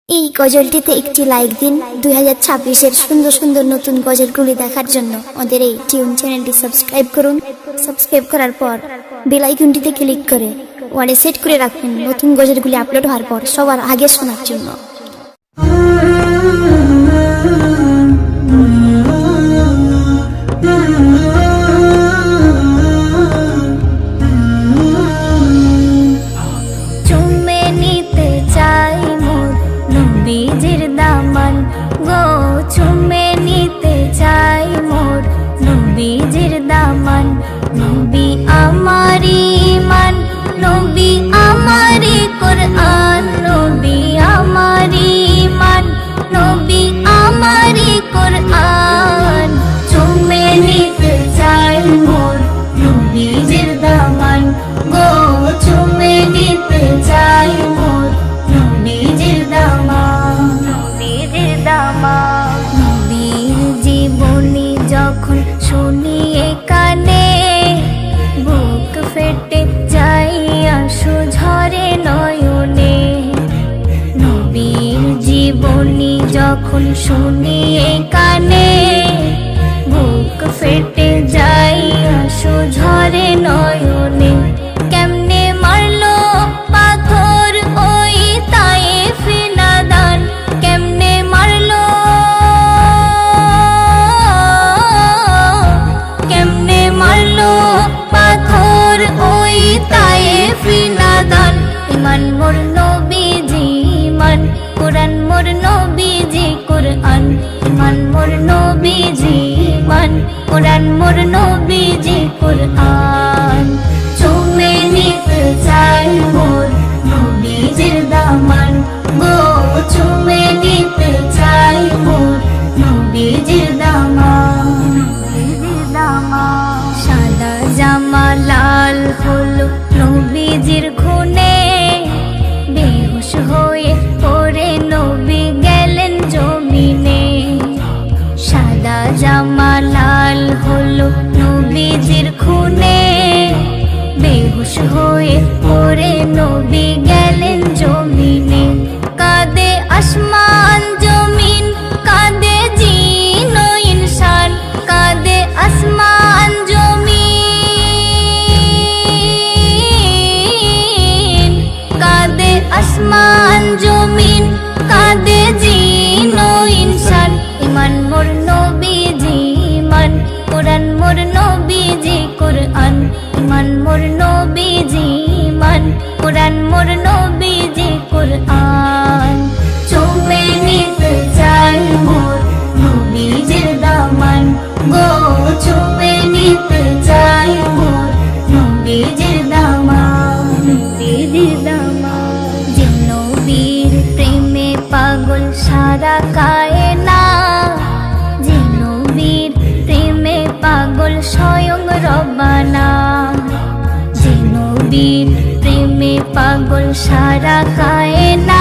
এই গজলটিতে একটি লাইক দিন। 2026-এর সুন্দর সুন্দর নতুন গজলগুলি দেখার জন্য আমাদের এই টিউন চ্যানেলটি সাবস্ক্রাইব করুন। সাবস্ক্রাইব করার পর বেল আইকনটিতে ক্লিক করে ওয়ালে সেট করে রাখুন নতুন গজলগুলি আপলোড হওয়ার পর সবার আগে শোনার জন্য। নবীজির দামান গো চুমে নিতে চাই মোর নবীজির দামান। নবী আমারি ঈমান, নবী আমারি কোরআন, নবী আমারি ঈমান, নবী আমারি কোরআন। চুমে নিতে চাই মোর নবীজির দামান গো চুমে নিতে চাই মোর নবীজির দামান। নবীর জীবনী যখন শুনি কানে বুক ফেটে যাই আশু ঝরে নয়নে। নবীর জীবনী যখন শুনি কানে বুক ফেটে যাই আশু ঝরে নয়নে। কেমনে মারলো পাথর ওই তায়েফে নাদান, কেমনে মারলো, কেমনে মারলো পাথর ওই তায়েফে নাদান। ঈমান মোর নবীজি ঈমান, কোরআন মোর নবীজি কোরআন। ঈমান মোর নবীজি ঈমান, কোরআন মোর নবীজি কোরআন। চুমে নিতে চাই মোর নবীজির দামান গো চুমে নিতে চাই মোর নবীজির দামান। সাদা জামা লাল হলো নবীজির খুনে, বেহুশ হয়ে পড়ে নবী গেলেন জমিনে। সাদা জামা লাল হলো নবীজির খুনে, বেহুশ হয়ে পড়ে নবী গেলেন জমিনে। কাঁদে আসমান জমিন, কাঁদে জিন ও ইনসান, কাঁদে আসমান জমিন, কাঁদে আসমান জমিন, কাঁদে জিন ও ইনসান। ঈমান মোর নবীজি ঈমান, কোরআন মোর নবীজি কোরআন। ঈমান মোর নবীজি ঈমান, কোরআন মোর নবীজি কোরআন। চুমে নিতে চাই মোর নবীজির দামান গো চুমে নিতে চাই মোর নবীজির দামান। নবীজির দামান। যে নবীর প্রেমে পাগল সারা কায়না, যে নবীর প্রেমে পাগল স্বয়ং রব্বানা। যে নবীর প্রেমে পাগল সারা কায়না,